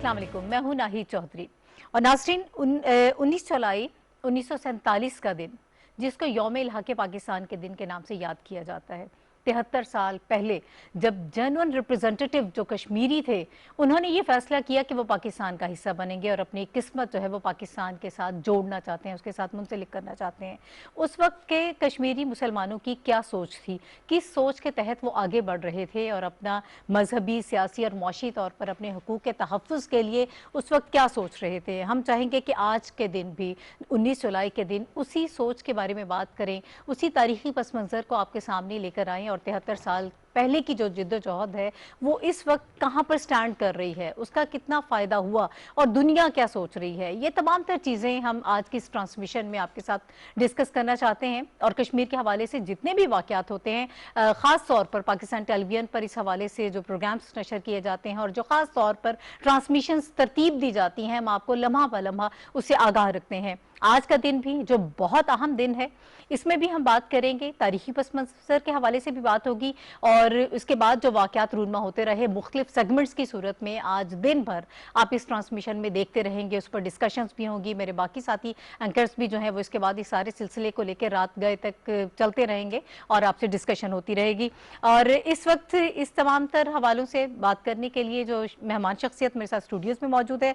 अस्सलाम वालेकुम, मैं हूं नाहिद चौधरी। और नाज़रीन, 19 जुलाई 1947 का दिन, जिसको यौम इल्हाक़े पाकिस्तान के दिन के नाम से याद किया जाता है। 73 साल पहले जब जेन्युइन रिप्रेजेंटेटिव जो कश्मीरी थे, उन्होंने ये फैसला किया कि वो पाकिस्तान का हिस्सा बनेंगे और अपनी किस्मत जो है वो पाकिस्तान के साथ जोड़ना चाहते हैं, उसके साथ मुंसलिक करना चाहते हैं। उस वक्त के कश्मीरी मुसलमानों की क्या सोच थी, किस सोच के तहत वो आगे बढ़ रहे थे और अपना मजहबी, सियासी और मुआशी तौर पर अपने हुकूक के तहफ़्फ़ुज़ के लिए उस वक्त क्या सोच रहे थे। हम चाहेंगे कि आज के दिन भी 19 जुलाई के दिन उसी सोच के बारे में बात करें, उसी तारीख़ी पस मंज़र को आपके सामने लेकर आएँ और 73 साल पहले की जो जिद्दोजहद है वो इस वक्त कहाँ पर स्टैंड कर रही है, उसका कितना फ़ायदा हुआ और दुनिया क्या सोच रही है। ये तमाम तर चीज़ें हम आज की इस ट्रांसमिशन में आपके साथ डिस्कस करना चाहते हैं। और कश्मीर के हवाले से जितने भी वाक़यात होते हैं, ख़ास तौर पर पाकिस्तान टेलीविज़न पर इस हवाले से जो प्रोग्राम्स नशर किए जाते हैं और जो ख़ास तौर पर ट्रांसमिशंस तरतीब दी जाती हैं, हम आपको लम्हा ब लम्हा उससे आगाह रखते हैं। आज का दिन भी जो बहुत अहम दिन है, इसमें भी हम बात करेंगे, तारीख़ी पस मंज़र के हवाले से भी बात होगी और उसके बाद जो वाक़यात रूनमा होते रहे मुख्तलिफ सेगमेंट्स की सूरत में आज दिन भर आप इस ट्रांसमिशन में देखते रहेंगे, उस पर डिस्कशंस भी होंगी। मेरे बाकी साथी एंकर्स भी जो हैं वो इसके बाद इस सारे सिलसिले को लेकर रात गए तक चलते रहेंगे और आपसे डिस्कशन होती रहेगी। और इस वक्त इस तमाम तर हवालों से बात करने के लिए जो मेहमान शख्सियत मेरे साथ स्टूडियोज़ में मौजूद है,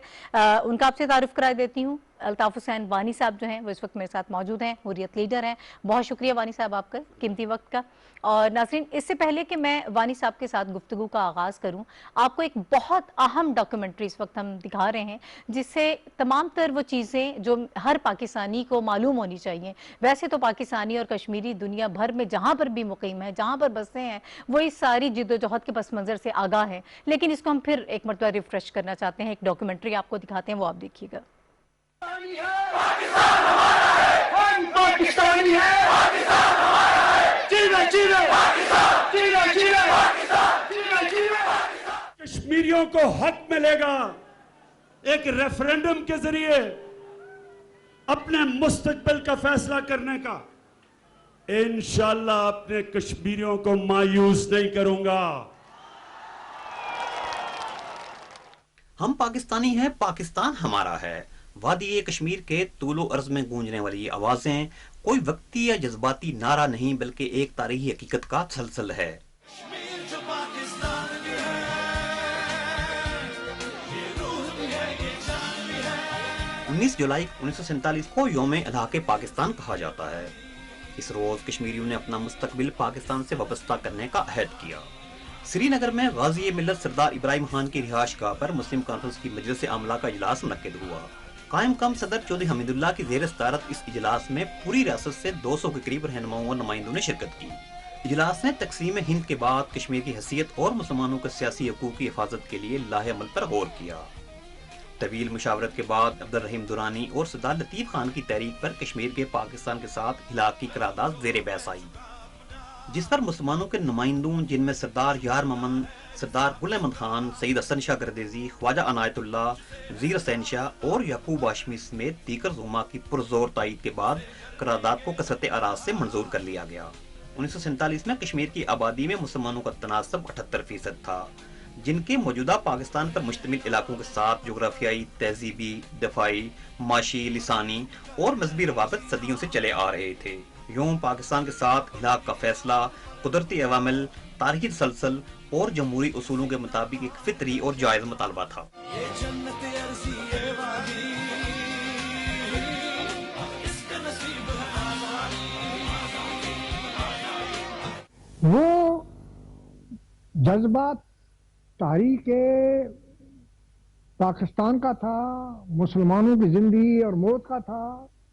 उनका आपसे तारुफ करा देती हूँ। अल्ताफ़ हुसैन वानी साहब जो हैं वो इस वक्त मेरे साथ मौजूद हैं, हुर्रियत लीडर हैं। बहुत शुक्रिया वानी साहब आपका कीमती वक्त का। और नाज़रीन, इससे पहले कि मैं वानी साहब के साथ गुफ्तगू का आगाज़ करूं, आपको एक बहुत अहम डॉक्यूमेंट्री इस वक्त हम दिखा रहे हैं, जिससे तमाम तर वो चीज़ें जो हर पाकिस्तानी को मालूम होनी चाहिए। वैसे तो पाकिस्तानी और कश्मीरी दुनिया भर में जहाँ पर भी मुक़ीम है, जहाँ पर बसते हैं, वो इस सारी जिद्दोजहद के पस मंज़र से आगाह हैं, लेकिन इसको हम फिर एक मरतबा रिफ्रेश करना चाहते हैं। एक डॉक्यूमेंट्री आपको दिखाते हैं, वो आप देखिएगा। पाकिस्तान हमारा है, हम पाकिस्तानी हैं, पाकिस्तान हमारा है, जीना जीना पाकिस्तान, जीना जीना पाकिस्तान, जीना जीना। कश्मीरियों को हक मिलेगा एक रेफरेंडम के जरिए अपने मुस्तकबिल का फैसला करने का। इंशाअल्लाह अपने कश्मीरियों को मायूस नहीं करूंगा। हम पाकिस्तानी हैं, पाकिस्तान हमारा है। वादी कश्मीर के तूलो अर्ज में गूंजने वाली ये आवाजें कोई व्यक्ति या जज्बाती नारा नहीं, बल्कि एक तारीखी हकीकत का सलसल है। 19 जुलाई 1947 को यौम इल्हाक़े पाकिस्तान कहा जाता है। इस रोज कश्मीरियों ने अपना मुस्तकबिल पाकिस्तान से वाबस्ता करने का अहद किया। श्रीनगर में गाज़ी मिल्लत सरदार इब्राहिम खान की रिहाइशगाह पर मुस्लिम कॉन्फ्रेंस की मजलिस आमला का इजलास मुनक्किद हुआ। कायम कम सदर चौधरी हमीदुल्लाह की ज़ेर सदारत इस इजलास में पूरी रियासत से 200 के करीब रहनुमाओं और नुमाइंदों ने शिरकत की। इजलास ने तकसीम हिंद के बाद कश्मीर की हैसियत और मुसलमानों के सियासी हकूक़ की हिफाजत के लिए लाहे अमल पर गौर किया। तवील मुशावरत के बाद अब्दुल रहीम दुरानी और सरदार लतीफ़ खान की तहरीक पर कश्मीर के पाकिस्तान के साथ इलाक़ की करारदाद ज़ेर बहस आई, जिस पर मुसलमानों के नुमाइंदों, जिनमें सरदार यार मोहम्मद, सरदार गुल अहमद खान, सईद हसन शाह गर्देजी, ख्वाजा अनायतुल्ला, वज़ीर हुसैन शाह और याकूब हाशमी समेत दीगर ज़ुमा की पुरज़ोर तायीद के बाद करारदाद को कसरत आराज़ से मंजूर कर लिया गया। 1947 में कश्मीर की आबादी में मुसलमानों का तनासब 78% था, जिनके मौजूदा पाकिस्तान पर मुश्तमिल इलाकों के साथ जोग्राफियाई, तहजीबी, दफाई, माशी, लिसानी और मजहबी रवाबित सदियों से चले आ रहे थे। यूं पाकिस्तान के साथ इलाक़ का फैसला कुदरती अवामिल, तारीखी तसलसल और जमहूरी उसूलों के मुताबिक एक फितरी और जायज़ मुतालबा था। वो जज्बात तारीख़ पाकिस्तान का था, मुसलमानों की जिंदगी और मौत का था,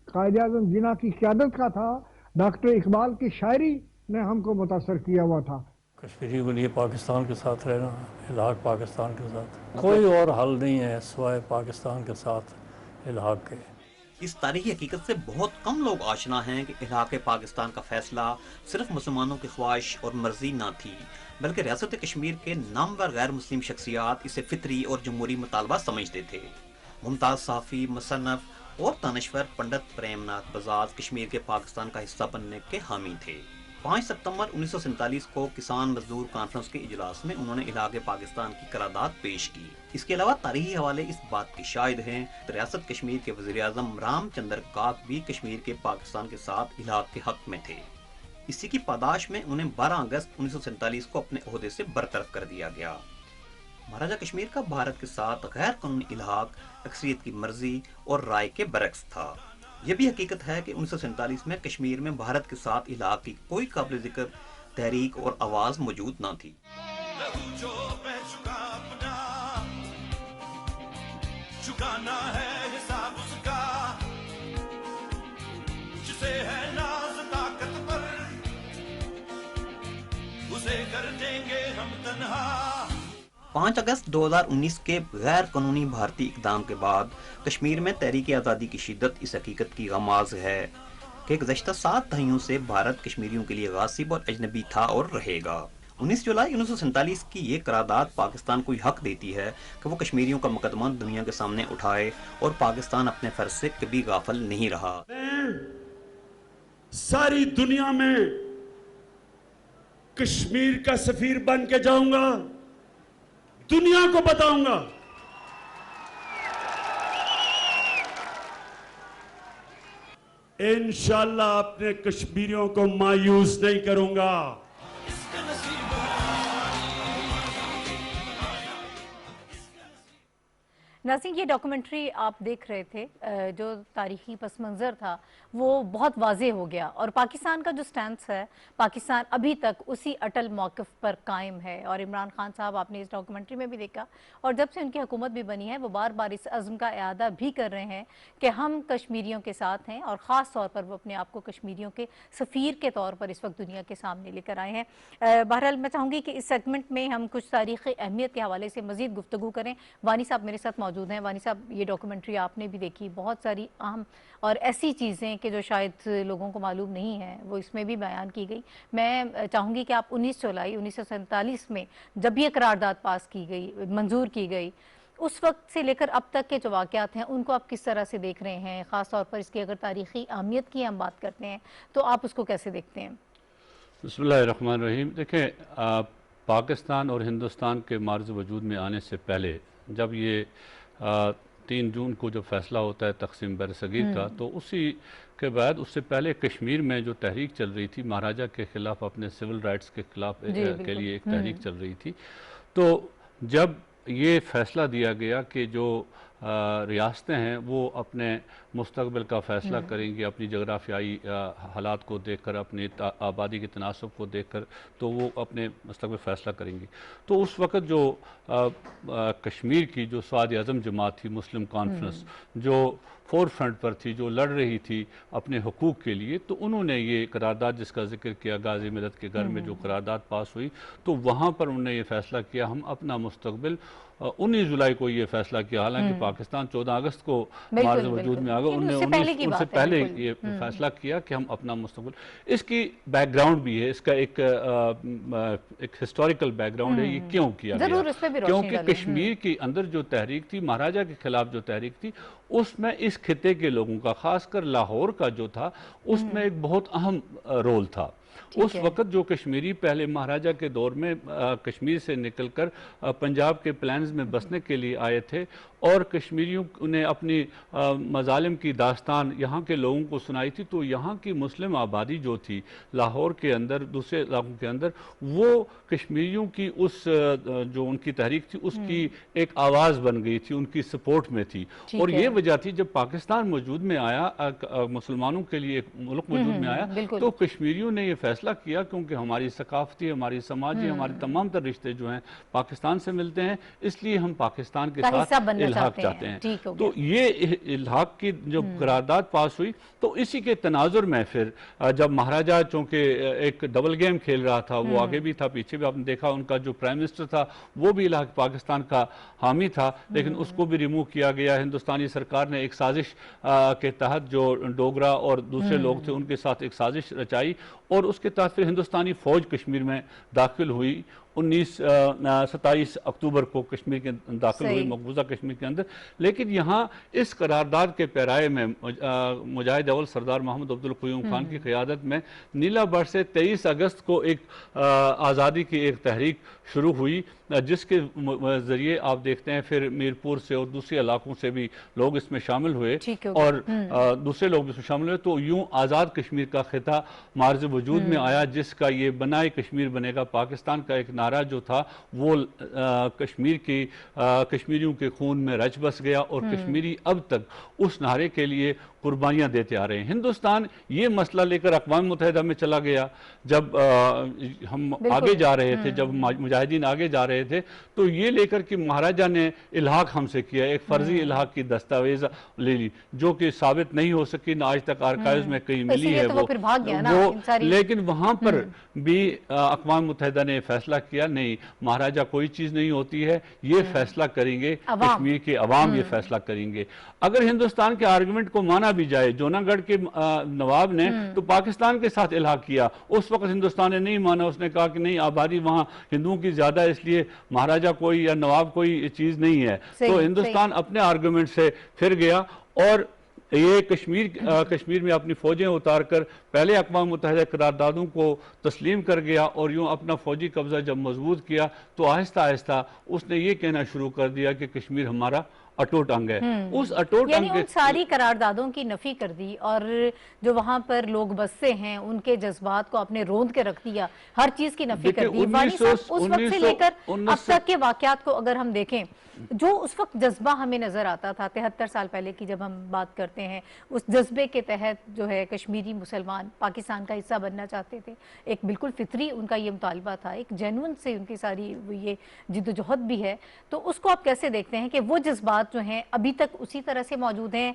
कायद-ए-आज़म जिन्ना की क़यादत का था, डॉक्टर इकबाल की शायरी ने हमको मुतासर किया हुआ था। कश्मीरी के लिए पाकिस्तान के साथ रहना, इलाक़ पाकिस्तान के साथ, कोई और हल नहीं है सिवाय पाकिस्तान के साथ इलाक़ के। इस तारीखी हकीकत से बहुत कम लोग आशना हैं कि इलाक़े पाकिस्तान का फैसला सिर्फ मुसलमानों की ख्वाहिश और मर्जी ना थी, बल्कि रियासत कश्मीर के नामवर गैर मुस्लिम शख्सियात इसे फितरी और जमहूरी मुतालबा समझते थे। मुमताज़ साफ़ी, मुसन्नफ़ और दानिश्वर पंडित प्रेमनाथ बजाज कश्मीर के पाकिस्तान का हिस्सा बनने के हामी थे। 5 सितंबर 1947 को किसान मजदूर कॉन्फ्रेंस के इजलास में उन्होंने इलाके पाकिस्तान की करारदाद पेश की। इसके अलावा तारीखी हवाले इस बात की शाहिद हैं कि रियासत कश्मीर के वज़ीर-ए-आज़म रामचंद्र काक भी कश्मीर के पाकिस्तान के साथ इलाक़ के हक में थे। इसी की पादाश में उन्हें 12 अगस्त 1947 को अपने ओहदे से बरतरफ कर दिया गया। महाराजा कश्मीर का भारत के साथ गैर कानूनी इलाक़ अक्सरियत की मर्जी और राय के बरक्स था। यह भी हकीकत है कि 1947 में कश्मीर में भारत के साथ इलाक़ की कोई काबिल ज़िक्र तहरीक और आवाज़ मौजूद न थी। चुकाना है हिसाब उसका, जिसे है नाज़ ताकत पर, उसे कर देंगे हम तन्हा। 5 अगस्त 2019 के गैर कानूनी भारतीय इक़दाम के बाद कश्मीर में तहरीक आज़ादी की शिद्दत इस हकीकत की गमाज़ है कि गुज़श्ता 7 दहाइयों से भारत कश्मीरियों के लिए गासिब और अजनबी था और रहेगा। 19 जुलाई 1947 की ये करारदाद पाकिस्तान को हक देती है कि वो कश्मीरियों का मुकदमा दुनिया के सामने उठाए और पाकिस्तान अपने फर्ज से कभी गाफिल नहीं रहा। सारी दुनिया में कश्मीर का सफीर बन के जाऊंगा, दुनिया को बताऊंगा इंशाअल्लाह अपने कश्मीरियों को मायूस नहीं करूंगा। नाज़रीन, ये डॉक्यूमेंट्री आप देख रहे थे, जो तारीखी पस मंज़र था वो बहुत वाज़े हो गया और पाकिस्तान का जो स्टैंस है, पाकिस्तान अभी तक उसी अटल मौक़िफ़ पर कायम है। और इमरान खान साहब आपने इस डॉक्यूमेंट्री में भी देखा, और जब से उनकी हुकूमत भी बनी है वो बार बार इस अज़्म का इआदा भी कर रहे हैं कि हम कश्मीरियों के साथ हैं, और ख़ास तौर पर वो अपने आप को कश्मीरियों के सफ़ीर के तौर पर इस वक्त दुनिया के सामने लेकर आए हैं। बहरहाल मैं चाहूँगी कि इस सेगमेंट में हम कुछ तारीख़ी अहमियत के हवाले से मज़ीद गुफ्तगू करें। वानी साहब मेरे साथ मौजूद हैं। वानी साहब, ये डॉक्यूमेंट्री आपने भी देखी, बहुत सारी अहम और ऐसी चीज़ें कि जो शायद लोगों को मालूम नहीं है वो इसमें भी बयान की गई। मैं चाहूँगी कि आप 19 जुलाई 1947 में जब ये करारदाद पास की गई, मंजूर की गई, उस वक्त से लेकर अब तक के जो वाक़यात हैं उनको आप किस तरह से देख रहे हैं? ख़ास तौर पर इसकी अगर तारीख़ी अहमियत की हम बात करते हैं तो आप उसको कैसे देखते हैं? बिस्मिल्लाहिर्रहमानिर्रहीम। देखें, पाकिस्तान और हिंदुस्तान के मार्ज़ वजूद में आने से पहले जब ये 3 जून को जो फ़ैसला होता है तक़सीम बर-ए-सग़ीर का, तो उसी के बाद उससे पहले कश्मीर में जो तहरीक चल रही थी महाराजा के ख़िलाफ़, अपने सिविल राइट्स के ख़िलाफ़ के लिए एक तहरीक चल रही थी। तो जब ये फ़ैसला दिया गया कि जो रियासतें हैं वो अपने मुस्तक़बिल का फ़ैसला करेंगी अपनी जग़राफ़ियाई हालात को देखकर, अपनी आबादी के तनासब को देखकर, तो वो अपने मुस्तक़बिल फ़ैसला करेंगी। तो उस वक़्त जो कश्मीर की जो स्वाद-ए-आज़म जमात थी, मुस्लिम कॉन्फ्रेंस, जो फ़ोर फ्रंट पर थी, जो लड़ रही थी अपने हुकूक़ के लिए, तो उन्होंने ये करारदाद जिसका ज़िक्र किया, गाज़ी मिलत के घर में जो करारदाद पास हुई, तो वहाँ पर उन्होंने ये फ़ैसला किया हम अपना मुस्तक़बिल 19 जुलाई को ये फ़ैसला किया। हालांकि पाकिस्तान 14 अगस्त को मार्ज़ वजूद में आ गया, उन्होंने उनसे पहले ये फ़ैसला किया कि हम अपना मुस्तक़बिल। इसकी बैकग्राउंड भी है, इसका एक हिस्टोरिकल बैकग्राउंड है, ये क्यों किया गया? क्योंकि कश्मीर के अंदर जो तहरीक थी, महाराजा के ख़िलाफ़ जो तहरीक थी, उसमें इस खिते के लोगों का, ख़ासकर लाहौर का जो था, उसमें एक बहुत अहम रोल था। उस वक़्त जो कश्मीरी पहले महाराजा के दौर में कश्मीर से निकलकर पंजाब के प्लान्स में बसने के लिए आए थे, और कश्मीरियों ने अपनी मज़ालिम की दास्तान यहाँ के लोगों को सुनाई थी, तो यहाँ की मुस्लिम आबादी जो थी लाहौर के अंदर, दूसरे इलाकों के अंदर, वो कश्मीरियों की उस जो उनकी तहरीक थी उसकी एक आवाज़ बन गई थी, उनकी सपोर्ट में थी। और ये वजह थी जब पाकिस्तान वजूद में आया, मुसलमानों के लिए एक मुल्क वजूद में आया, तो कश्मीरियों ने ये फैसला किया, क्योंकि हमारी सकाफती, हमारी समाजी, हमारे तमाम तर रिश्ते जो हैं पाकिस्तान से मिलते हैं, इसलिए हम पाकिस्तान के साथ इल्हाक चाहते हैं। तो ये इल्हाक की जब करारदाद पास हुई, तो इसी के तनाजुर में फिर जब महाराजा चूँकि एक डबल गेम खेल रहा था, वो आगे भी था पीछे भी, आपने देखा उनका जो प्राइम मिनिस्टर था वो भी इल्हाक पाकिस्तान का हामी था, लेकिन उसको भी रिमूव किया गया। हिंदुस्तानी सरकार ने एक साजिश के तहत जो डोगरा और दूसरे लोग थे उनके साथ एक साजिश रचाई, और उसके तहत फिर हिंदुस्तानी फ़ौज कश्मीर में दाखिल हुई, 27 अक्टूबर को कश्मीर के दाखिल हुई मकबूजा कश्मीर के अंदर। लेकिन यहाँ इस करारदाद के पैराए में मुजाहिद अव्वल सरदार मोहम्मद अब्दुल क़य्यूम खान की क़यादत में नीला बर्ड से 23 अगस्त को एक आज़ादी की एक तहरीक शुरू हुई, जिसके ज़रिए आप देखते हैं फिर मीरपुर से और दूसरे इलाकों से भी लोग इसमें शामिल हुए और दूसरे लोग इसमें शामिल हुए। तो यूँ आज़ाद कश्मीर का खिता मार्ज़ वजूद में आया, जिसका ये बनाए कश्मीर बनेगा पाकिस्तान का एक नारा जो था वो कश्मीरियों के खून में रच बस गया और कश्मीरी अब तक उस नारे के लिए कुर्बानियाँ देते आ रहे हैं। हिंदुस्तान ये मसला लेकर अक़वाम मुत्तहिदा में चला गया। जब हम आगे जा रहे थे, जब मुजाहिदीन आगे जा रहे थे, तो ये लेकर कि महाराजा ने इल्हाक हमसे किया, एक फ़र्ज़ी इल्हाक की दस्तावेज़ ले ली जो कि साबित नहीं हो सकी, ना आज तक आर्काइव्स में कहीं मिली है वो। लेकिन वहाँ पर भी अक़वाम मुत्तहिदा ने फैसला किया, नहीं महाराजा कोई चीज़ नहीं होती है, ये फैसला करेंगे कश्मीर के अवाम, ये फैसला करेंगे। अगर हिंदुस्तान के आर्गूमेंट को माना भी जाए, जूनागढ़ के नवाब ने तो पाकिस्तान के साथ इल्हाक किया, उस वक्त हिंदुस्तान ने नहीं माना, उसने कहा कि नहीं आबादी वहाँ हिंदुओं की ज्यादा है, इसलिए महाराजा कोई या नवाब कोई चीज नहीं है। तो हिंदुस्तान अपने आर्गूमेंट से फिर गया और ये कश्मीर में अपनी फौजें उतारकर पहले अक़वाम मुत्तहिदा करारदादों को तस्लीम कर गया और यूँ अपना फौजी कब्जा जब मजबूत किया तो आहिस्ता आहिस्ता उसने ये कहना शुरू कर दिया कि कश्मीर हमारा अटूट अंग है। उस अटूट अंग उन सारी करारदादों की नफी कर दी और जो वहां पर लोग बसते हैं उनके जज्बात को आपने रोंद के रख दिया, हर चीज की नफी कर दी। वानी साहब, उस वक्त से लेकर अब तक के वाकयात को अगर हम देखें, जो उस वक्त जज्बा हमें नजर आता था 73 साल पहले की जब हम बात करते हैं, उस जज्बे के तहत जो है कश्मीरी मुसलमान पाकिस्तान का हिस्सा बनना चाहते थे, एक बिल्कुल फितरी उनका ये मुतालबा था, एक जेन्युइन से उनकी सारी ये जिद्दोजहद भी है। तो उसको आप कैसे देखते हैं कि वो जज्बात जो हैं अभी तक उसी तरह से मौजूद हैं?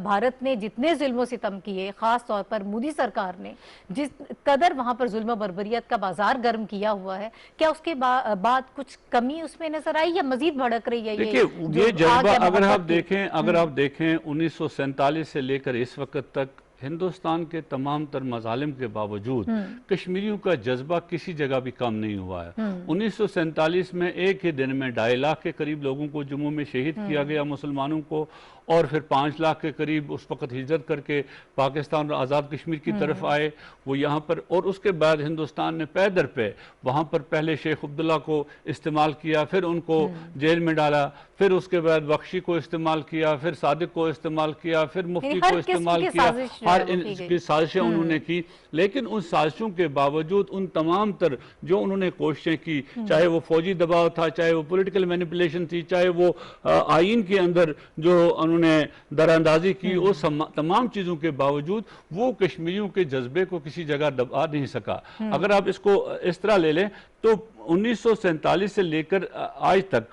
भारत ने जितने जुल्म सितम किए, खास तौर पर मोदी सरकार ने जिस कदर वहां पर जुल्म बर्बरियत का बाजार गर्म किया हुआ है, क्या उसके बाद कुछ कमी उसमें नजर आई या मजीद भड़क रही है? देखिए ये जज्बा अगर आप देखें 1947 से लेकर इस वक्त तक हिंदुस्तान के तमाम तर मजालिम के बावजूद कश्मीरियों का जज्बा किसी जगह भी कम नहीं हुआ है। 1947 में एक ही दिन में 2.5 लाख के करीब लोगों को जम्मू में शहीद किया गया मुसलमानों को, और फिर 5 लाख के करीब उस वक्त हिजरत करके पाकिस्तान और आज़ाद कश्मीर की तरफ आए वो यहाँ पर। और उसके बाद हिंदुस्तान ने पैदर पे वहाँ पर पहले शेख अब्दुल्ला को इस्तेमाल किया, फिर उनको जेल में डाला, फिर उसके बाद बख्शी को इस्तेमाल किया, फिर सादिक को इस्तेमाल किया, फिर मुफ्ती को इस्तेमाल किया, हर इनकी साजिशें उन्होंने की। लेकिन उन साजिशों के बावजूद उन तमाम तर जो उन्होंने कोशिशें की, चाहे वो फौजी दबाव था, चाहे वो पॉलिटिकल मैनिपुलेशन थी, चाहे वो आइन के अंदर जो उन्होंने दरांदाजी की, उस तमाम चीज़ों के बावजूद वो कश्मीरियों के जज्बे को किसी जगह दबा नहीं सका। अगर आप इसको इस तरह ले लें तो 1947 से लेकर आज तक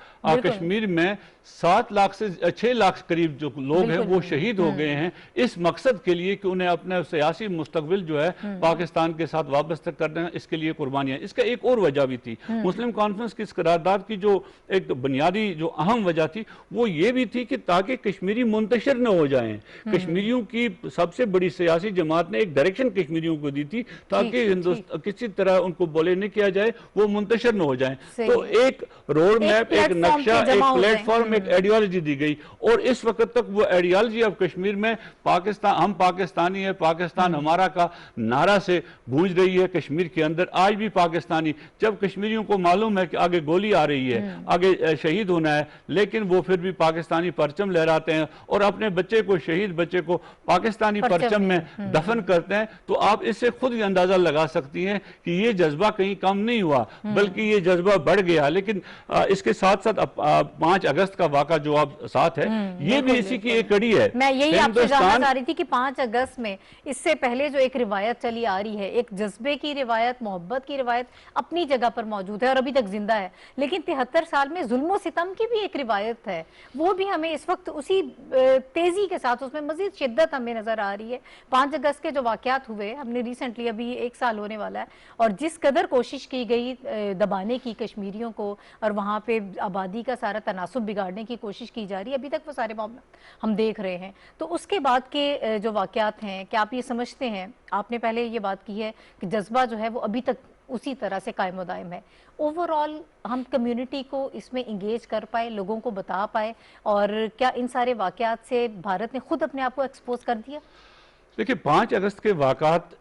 कश्मीर में 7 लाख से 6 लाख करीब जो लोग हैं वो शहीद हो गए हैं इस मकसद के लिए कि उन्हें अपना सियासी मुस्तकबिल जो है पाकिस्तान के साथ वाबस्ता करना, इसके लिए कुर्बानियां। इसका एक और वजह भी थी, मुस्लिम कॉन्फ्रेंस की इस करारदाद की जो एक बुनियादी जो अहम वजह थी वो ये भी थी कि ताकि कश्मीरी मुंतशिर न हो जाएं। कश्मीरियों की सबसे बड़ी सियासी जमात ने एक डायरेक्शन कश्मीरियों को दी थी ताकि किसी तरह उनको बोले नहीं किया जाए, वो मुंतशिर न हो जाएं। तो एक रोड मैप, एक नक्शा, एक प्लेटफॉर्म, एक आइडियोलॉजी दी गई। और इस वक्त तक वो आइडियोलॉजी अब कश्मीर में पाकिस्तान, हम पाकिस्तानी है, पाकिस्तान हमारा का नारा से गूंज रही है कश्मीर के अंदर। आज भी पाकिस्तानी, जब कश्मीरियों को मालूम है कि आगे गोली आ रही है, आगे शहीद होना है, लेकिन वो फिर भी पाकिस्तानी परचम लहराते हैं और अपने बच्चे को, शहीद बच्चे को पाकिस्तानी परचम में दफन करते हैं। तो आप इससे खुद ही अंदाजा लगा सकती हैं कि ये जज्बा कहीं कम नहीं हुआ, बल्कि ये जज्बा बढ़ गया। लेकिन इसके साथ साथ 5 अगस्त का वाक़ा जो आप साथ है, ये भी इसी की एक कड़ी है। मैं यही आपसे जानना चाह रही थी कि 5 अगस्त में इससे पहले जो एक रिवायत चली आ रही है, एक जज्बे की रिवायत, मोहब्बत की रिवायत अपनी जगह पर मौजूद है और अभी तक जिंदा है, लेकिन 73 साल में जुल्म सितम की भी एक रिवायत है, वो भी हमें इस वक्त उसी तेजी के साथ उसमें मजीद शिद्दत हमें नजर आ रही है। 5 अगस्त के जो वाकयात हुए, हमने रिसेंटली अभी 1 साल होने वाला है, और जिस कदर कोशिश की गई دبانے کی کشمیریوں کو اور وہاں پہ آبادی کا سارا تناسب بگاڑنے کی کوشش کی جا رہی ہے، ابھی تک وہ سارے معاملات ہم دیکھ رہے ہیں. تو اس کے بعد کے جو واقعات ہیں، کیا آپ یہ سمجھتے ہیں، آپ نے پہلے یہ بات کی ہے کہ جذبہ جو ہے وہ ابھی تک اسی طرح سے قائم و دائم ہے، اوورآل ہم کمیونٹی کو اس میں انگیج کر پائے، لوگوں کو بتا پائے، اور کیا ان سارے واقعات سے بھارت نے خود اپنے آپ کو ایکسپوز کر دیا؟ دیکھیں 5 اگست کے واقعات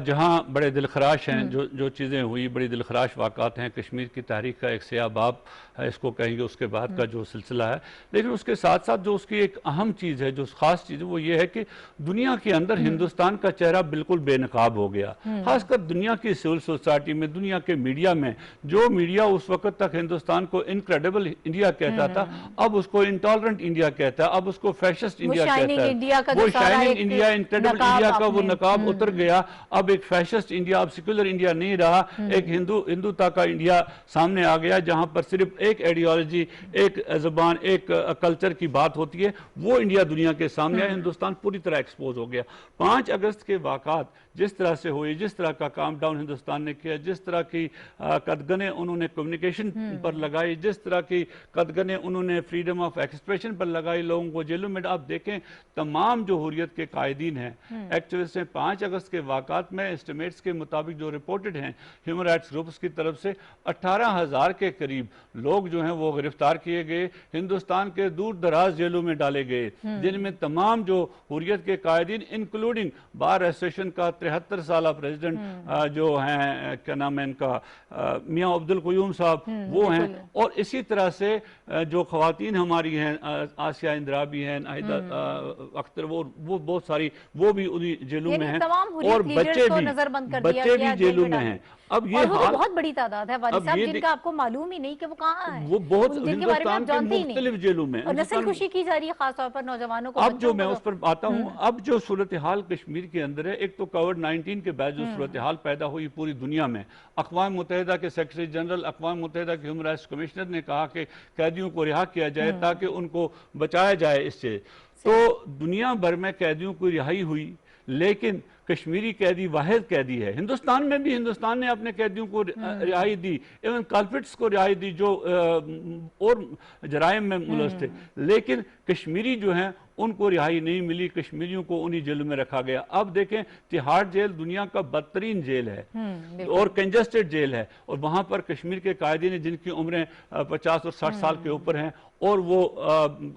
جہاں بڑے دلخراش ہیں، جو چیزیں ہوئی بڑی دلخراش واقعات ہیں، کشمیر کی تاریخ کا ایک سیاہ باب اس کو کہیں گے، اس کے بعد کا جو سلسلہ ہے. لیکن اس کے ساتھ ساتھ جو اس کی ایک اہم چیز ہے، جو خاص چیز ہے، وہ یہ ہے کہ دنیا کے اندر ہندوستان کا چہرہ بالکل بے نقاب ہو گیا. خاص کر دنیا کی سول سوسائٹی میں، دنیا کے میڈیا میں، جو میڈیا اس وقت تک ہندوستان کو انکریڈیبل انڈیا کہتا تھا، اب اس کو انٹالرنٹ انڈیا کہتا ہے، اب اس کو فیشسٹ انڈیا کہتا ہے. وہ شائننگ انڈیا، انکریڈیبل انڈیا کا وہ نقاب اتر گیا. اب ایک فیشسٹ انڈیا، اب سیکولر انڈیا نہیں رہا، ایک ہندوتا کا انڈیا سامنے آ گیا، جہاں پر صرف ایک ایڈیالوجی، ایک زبان، ایک کلچر کی بات ہوتی ہے. وہ انڈیا دنیا کے سامنے آیا. ہندوستان پوری طرح ایکسپوز ہو گیا. 5 اگست کے واقعات جس طرح سے ہوئی، جس طرح کا کام ڈاؤن ہندوستان نے کیا، جس طرح کی قدغنیں انہوں نے کمیونیکیشن پر لگائی، جس طرح کی قدغنیں انہوں نے فریڈم آف ایکسپریشن پر لگائی، لوگوں کو جیلوں میں. آپ دیکھیں تمام جو حریت کے قائدین ہیں، ایکٹیوسٹ ہیں، 5 اگست کے واقعات میں اسٹیمیٹس کے مطابق جو رپورٹڈ ہیں ہیومن رائٹس گروپس کی طرف سے 18,000 کے قریب لوگ جو ہیں وہ گرفتار کیے گئے، ہندوستان کے دور دراز جیلوں میں ڈالے گئے، جن میں تمام جو حریت کے قائدین انکلوڈنگ بار ایسوسیشن کا 73 سالہ پریزیڈنٹ جو ہیں، کیا نام ہے ان کا، میاں عبدالقیوم صاحب، وہ ہیں. اور اسی طرح سے جو خواتین ہماری ہیں، آسیہ اندرابی ہیں، ناہیدہ اختر، وہ بہت ساری، وہ بھی انہی جیلوں میں ہیں، اور بچے بھی جیلوں میں ہیں. اب یہ بہت بڑی تعداد ہے والد صاحب، جن کا آپ کو معلوم ہی نہیں کہ وہ کہاں ہیں، وہ بہت جن کے بارے میں آپ جانتے ہی نہیں، مختلف جیلوں میں، اور نسل کشی کی جا رہی ہے خاص طور پر نوجوانوں کو. اب جو میں اس پر آتا ہوں، اب جو صورتحال کشمیر کے اندر ہے، ایک تو کووڈ-19 کے بعد جو صورتحال پیدا ہوئی پوری دنیا میں، اقوام متحدہ کے سیکرٹری جنرل، اقوام متحدہ کے ہیومن رائٹس کمشنر نے کہا کہ قیدیوں کو رہا کیا جائے تاکہ ان کو بچایا جائے اس سے. تو دنیا بھر میں قیدیوں کو رہائی ہوئی، لیکن کشمیری قیدی واحد قیدی ہے. ہندوستان میں بھی ہندوستان نے اپنے قیدیوں کو رہائی دی، ایون کالپٹس کو رہائی دی جو اور جرائم میں ملوث تھے، لیکن کشمیری جو ہیں ان کو رہائی نہیں ملی، کشمیریوں کو انہی جیلوں میں رکھا گیا. اب دیکھیں تہاڑ جیل دنیا کا بدترین جیل ہے اور کنجسٹڈ جیل ہے، اور وہاں پر کشمیر کے قائدین جن کی عمریں 50 اور 60 سال کے اوپر ہیں، اور وہ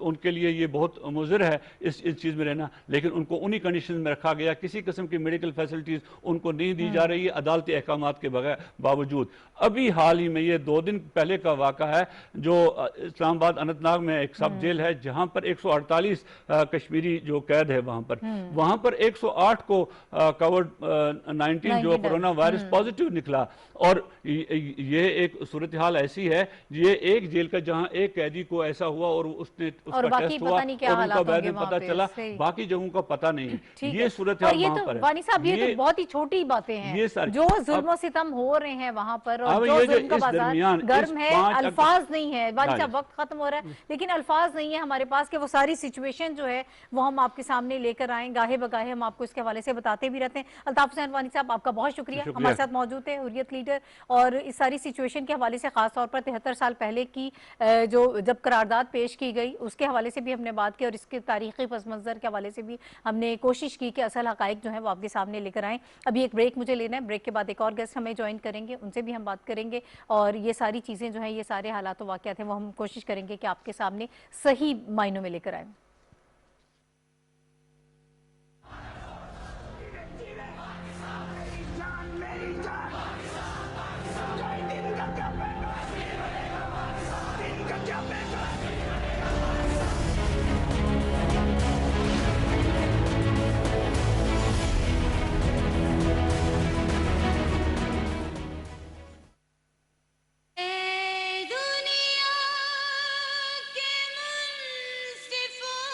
ان کے لیے یہ بہت مضر ہے اس چیز میں رہنا، لیکن ان کو انہی کنڈیشن میں رکھا گیا. کسی قسم کی میڈیکل فیسلٹیز ان کو نہیں دی جا رہی ہے عدالتی احکامات کے باوجود. ابھی حال ہی میں یہ 2 دن پہلے کا واقعہ ہے، جو اسلام آباد اننت ناگ میں ایک سب جیل ہے، جہاں پر 148 کشمیری جو قید ہے، وہاں پر 108 کو کووڈ-19 جو کرونا وائرس پازیٹیو نکلا. اور یہ ایک صورتحال ایسی ہے، یہ ایک جیل کا جہاں ایک قیدی کو ایسا ہوا اور اس کا ٹیسٹ ہوا اور ان کا بعد میں پتہ چلا، باقی جگہوں کا پتہ نہیں. یہ صورتحال وہاں پر ہے. وانی صاحب یہ تو بہت ہی چھوٹی باتیں ہیں جو ظلم و ستم ہو رہے ہیں وہاں پر، اور جو ظلم کا بازار گرم ہے. الفاظ نہیں ہے وانی صاحب، وقت ختم ہو رہا ہے، لیکن الفاظ نہیں ہے ہمارے پاس کہ وہ ساری سچویشن جو ہے وہ ہم آپ کے سامنے لے کر آئیں. گاہے بگاہے ہم آپ کو اس کے حوالے سے بتاتے بھی رہتے ہیں. الطاف حسین وانی صاحب، آپ کا بہت شکریہ، ہمارے ساتھ موجود تھے، حریت لیڈر، اور اس ساری سچویشن کے حوالے سے، خاص طور پر 73 سال پہلے کی جو جب قرارداد پیش کی گئی اس کے حوالے سے بھی ہم نے بات کی، اور اس کے تاریخی پس منظر کے حوالے سے بھی ہم نے کوشش کی کہ اصل حقائق جو ہیں وہ آپ کے سامنے لے کر آئیں. ابھی ایک بریک مجھے لینا ہے، بریک کے بعد ایک اور گیسٹ ہمیں جوائن کریں گے، ان سے بھی ہم بات کریں گے، اور یہ ساری چیزیں جو ہیں، یہ سارے حالات و واقعات ہیں، وہ ہم کوشش کریں گے کہ آپ کے سامنے صحیح معنوں میں لے کر آئیں. دنیا کے منصفوں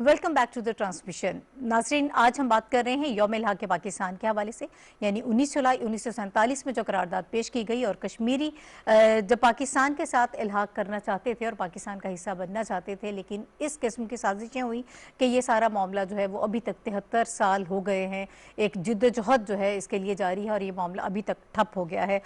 welcome back to the transmission. नाज़रीन, आज हम बात कर रहे हैं यौम इल्हाक़ पाकिस्तान के हवाले से, यानी 19 जुलाई 1947 में जो करारदाद पेश की गई और कश्मीरी जब पाकिस्तान के साथ इल्हाक़ करना चाहते थे और पाकिस्तान का हिस्सा बनना चाहते थे, लेकिन इस किस्म की साजिशें हुई कि ये सारा मामला जो है वो अभी तक 73 साल हो गए हैं, एक जिद्दोजहद जो है इसके लिए जारी है और ये मामला अभी तक ठप हो गया है।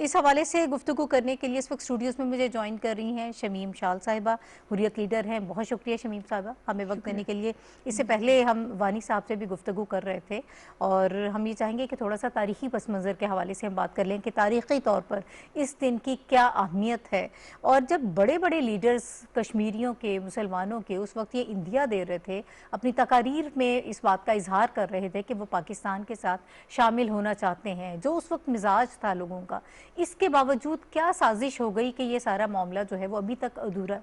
इस हवाले से गुफ्तगू करने के लिए इस वक्त स्टूडियोज़ में मुझे ज्वाइन कर रही हैं शमीम शाल साहिबा, हुर्रियत लीडर हैं। बहुत शुक्रिया शमीम साहिबा हमें वक्त देने के लिए। इससे पहले हम वानी साहब से भी गुफ्तगू कर रहे थे और हम ये चाहेंगे कि थोड़ा सा तारीखी पस मंज़र के हवाले से हम बात कर लें कि तारीख़ी तौर पर इस दिन की क्या अहमियत है। और जब बड़े बड़े लीडर्स कश्मीरियों के, मुसलमानों के उस वक्त ये इंदिया दे रहे थे, अपनी तकारीर में इस बात का इजहार कर रहे थे कि वो पाकिस्तान के साथ शामिल होना चाहते हैं, जो उस वक्त मिजाज था लोगों का, इसके बावजूद क्या साजिश हो गई कि ये सारा मामला जो है वो अभी तक अधूरा।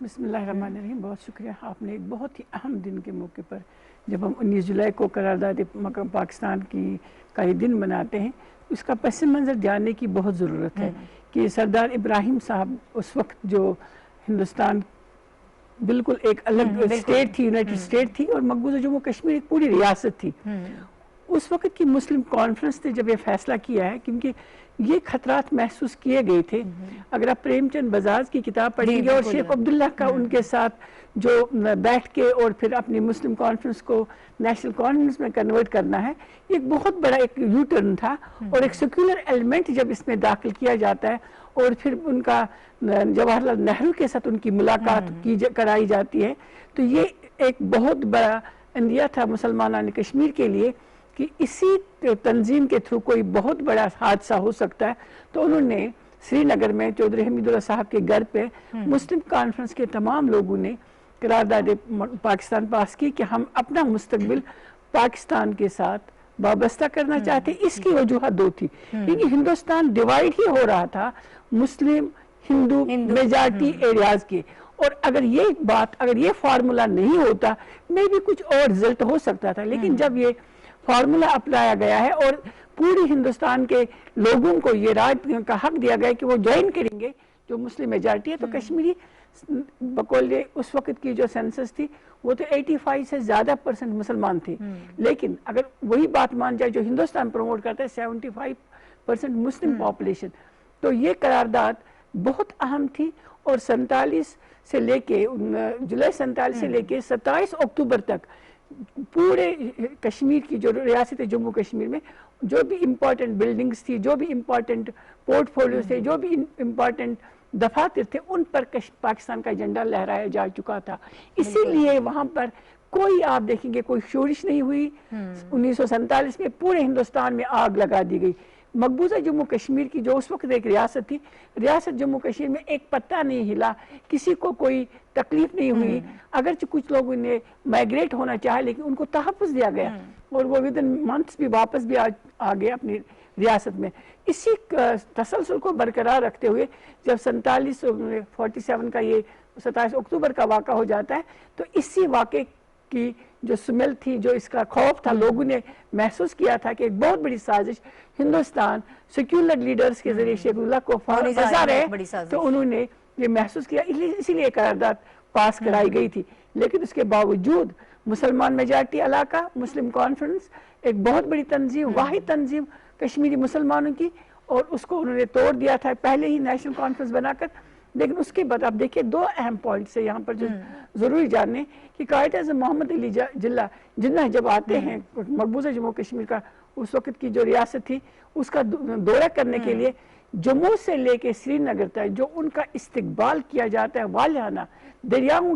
बिस्मिल्लाहिर्रहमानिर्रहीम। बहुत शुक्रिया। आपने एक बहुत ही अहम दिन के मौके पर, जब हम 19 जुलाई को करारदाद पाकिस्तान की का ये दिन मनाते हैं, उसका पस मंज़र जानने की बहुत ज़रूरत है कि सरदार इब्राहिम साहब उस वक्त जो हिंदुस्तान बिल्कुल एक अलग स्टेट थी, यूनाइटेड स्टेट थी और मकबूजा जम्मू कश्मीर एक पूरी रियासत थी, उस वक्त की मुस्लिम कॉन्फ्रेंस ने जब ये फैसला किया है, क्योंकि ये खतरात महसूस किए गए थे। अगर आप प्रेमचंद बजाज की किताब पढ़ेंगे और शेख अब्दुल्ला का उनके साथ जो बैठ के और फिर अपनी मुस्लिम कॉन्फ्रेंस को नेशनल कॉन्फ्रेंस में कन्वर्ट करना है, एक बहुत बड़ा एक यू टर्न था और एक सेक्युलर एलिमेंट जब इसमें दाखिल किया जाता है और फिर उनका जवाहरलाल नेहरू के साथ उनकी मुलाकात कराई जाती है, तो ये एक बहुत बड़ा इंदिया था मुसलमान कश्मीर के लिए कि इसी तंजीम के थ्रू कोई बहुत बड़ा हादसा हो सकता है। तो उन्होंने श्रीनगर में चौधरी हमीदुल्लाह साहब के घर पे मुस्लिम कॉन्फ्रेंस के तमाम लोगों ने करारदाद पाकिस्तान पास की कि हम अपना मुस्तकबिल पाकिस्तान के साथ वाबस्ता करना चाहते। इसकी वजूहत दो थी, क्योंकि हिंदुस्तान डिवाइड ही हो रहा था मुस्लिम हिंदू मेजॉरिटी एरियाज के, और अगर ये फार्मूला नहीं होता मे भी कुछ और रिजल्ट हो सकता था। लेकिन जब ये फार्मूला अपनाया गया है और पूरी हिंदुस्तान के लोगों को ये राय का हक दिया गया कि वो ज्वाइन करेंगे जो मुस्लिम मेजॉरिटी है, तो कश्मीरी بقول اس وقت کی جو سینسس تھی وہ تو 85 سے زیادہ % مسلمان تھی، لیکن اگر وہی بات مان جائے جو ہندوستان پروموٹ کرتا ہے 75% مسلم پاپولیشن، تو یہ قرارداد بہت اہم تھی. اور 47 سے لے کے جولائی 47 سے لے کے 27 اکتوبر تک پورے کشمیر کی جو ریاست جموں کشمیر میں جو بھی امپورٹنٹ بلڈنگز تھی، جو بھی امپورٹنٹ پورٹ فولیوز تھے، جو بھی امپورٹنٹ دفاتر تھے، ان پر پاکستان کا ایجنڈا لہرایا جا چکا تھا. اسی لیے وہاں پر کوئی آپ دیکھیں گے کوئی شورش نہیں ہوئی. 1947 میں پورے ہندوستان میں آگ لگا دی گئی. مقبوضہ جموں کشمیر کی جو اس وقت ایک ریاست تھی، ریاست جموں کشمیر میں ایک پتہ نہیں ہلا، کسی کو کوئی تکلیف نہیں ہوئی. اگرچہ کچھ لوگوں نے مائگریٹ ہونا چاہا لیکن ان کو تحفظ دیا گیا اور وہ ودن منتھس بھی واپس بھی آ گئے اپنی ریاست میں. اسی تسلسل کو برقرار رکھتے ہوئے جب 47 کا یہ 27 اکتوبر کا واقعہ ہو جاتا ہے، تو اسی واقعے کی جو سمیل تھی، جو اس کا خوف تھا، لوگوں نے محسوس کیا تھا کہ ایک بہت بڑی سازش ہندوستان سیکولر لیڈرز کے ذریعے شیخ اللہ کو پھنسا رہے، تو انہوں نے یہ محسوس کیا، اسی لیے قرارداد پاس کرائی گئی تھی. لیکن اس کے باوجود مسلمان میجارٹی علاقہ مسلم کانفرنس ایک بہت بڑی تنظیم، واحد تنظیم کشمیری مسلمانوں کی، اور اس کو انہوں نے توڑ دیا تھا پہلے ہی نیشنل کانفرنس بنا کر. لیکن اس کے بعد آپ دیکھیں 2 اہم پوائنٹس ہے یہاں پر جو ضروری جاننے کہ قائد اعظم محمد علی جناح جب آتے ہیں مقبوضہ جموں کشمیر کا اس وقت کی جو ریاست تھی اس کا دورہ کرنے کے لیے، جموں سے لے کے سری نگر تک جو ان کا استقبال کیا جاتا ہے والہانہ، دریاؤں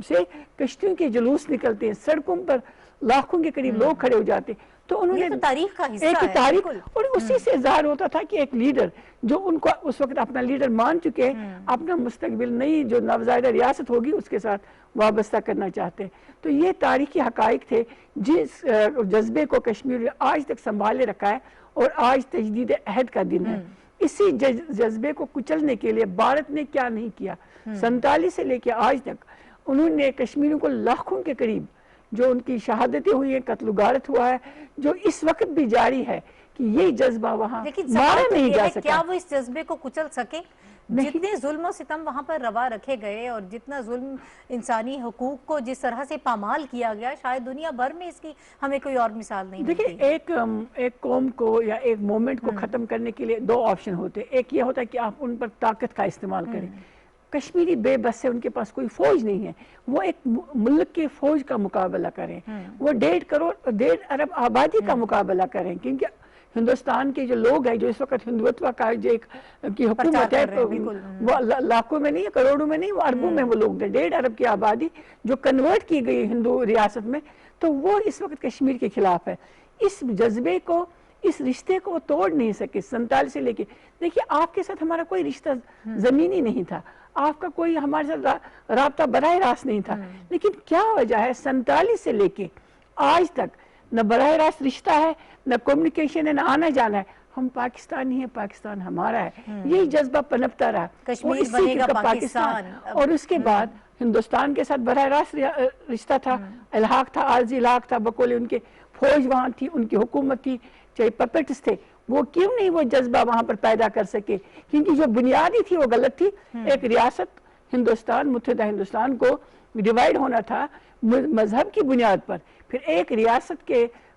سے کشتیوں کے جلوس نکلتے ہیں، سڑکوں پر لاکھوں کے قریب لوگ کھڑے ہو جاتے ہیں. تو انہوں نے تاریخ کا حصہ ایک ہے تاریخ، اور اسی سے ظاہر ہوتا تھا کہ ایک لیڈر جو ان کو اس وقت اپنا لیڈر مان چکے ہیں، اپنا مستقبل نئی جو نوزائیدہ ریاست ہوگی اس کے ساتھ وابستہ کرنا چاہتے ہیں. تو یہ تاریخی حقائق تھے جس جذبے کو کشمیر نے آج تک سنبھالے رکھا ہے، اور آج تجدید عہد کا دن ہے. اسی جذبے کو کچلنے کے لیے بھارت نے کیا نہیں کیا. 47 سے لے کے آج تک انہوں نے کشمیریوں کو لاکھوں کے قریب جو ان کی شہادتیں ہوئی ہیں، قتل و غارت ہوا ہے، جو اس وقت بھی جاری ہے، کہ یہ جذبہ وہاں مارا نہیں جا سکا. کیا وہ اس جذبے کو کچل سکے؟ جتنے ظلم و ستم وہاں پر روا رکھے گئے اور جتنا ظلم انسانی حقوق کو جس طرح سے پامال کیا گیا، شاید دنیا بھر میں اس کی ہمیں کوئی اور مثال نہیں ملتی. دیکھیں ایک قوم کو یا ایک مومنٹ کو ختم کرنے کے لیے 2 آپشن ہوتے ہیں. ایک یہ ہوتا ہے کہ آپ ان پر طاقت کا استعمال کریں. کشمیری بے بس ہے، ان کے پاس کوئی فوج نہیں ہے، وہ ایک ملک کے فوج کا مقابلہ کریں، وہ 1.5 ارب آبادی کا مقابلہ کریں. کیونکہ ہندوستان کے جو لوگ ہیں جو اس وقت ہندوتوا کا جو ایک کی حکومت ہے وہ لاکھوں میں نہیں ہے، کروڑوں میں نہیں، وہ اربوں میں وہ لوگ ہیں. 1.5 ارب کی آبادی جو کنورٹ کی گئی ہندو ریاست میں، تو وہ اس وقت کشمیر کے خلاف ہے. اس جذبے کو، اس رشتے کو توڑ نہیں سکے. 47 سے لے کے دیکھیے آپ کے ساتھ ہمارا کوئی رشتہ زمینی نہیں تھا، آپ کا کوئی ہمارے ساتھ رابطہ براہ راست نہیں تھا، لیکن کیا وجہ ہے 47 سے لے کے آج تک نہ براہ راست رشتہ ہے، نہ کمیونیکیشن ہے، نہ آنا جانا ہے. ہم پاکستانی ہیں، پاکستان ہمارا ہے. یہی جذبہ پنپتا رہا، کشمیر بنے گا پاکستان. اور اس کے بعد ہندوستان کے ساتھ براہ راست رشتہ تھا، الحاق تھا، عارضی الحاق تھا، بقول ان کے فوج وہاں تھی، ان کی حکومت تھی، چاہے پپٹس تھے. وہ کیوں نہیں وہ جذبہ وہاں پر پیدا کر سکے؟ کیونکہ جو بنیادی تھی وہ غلط تھی. ایک ریاست ہندوستان، متحدہ ہندوستان کو ڈیوائیڈ ہونا تھا مذہب کی بنیاد پر. پھر ایک ریاست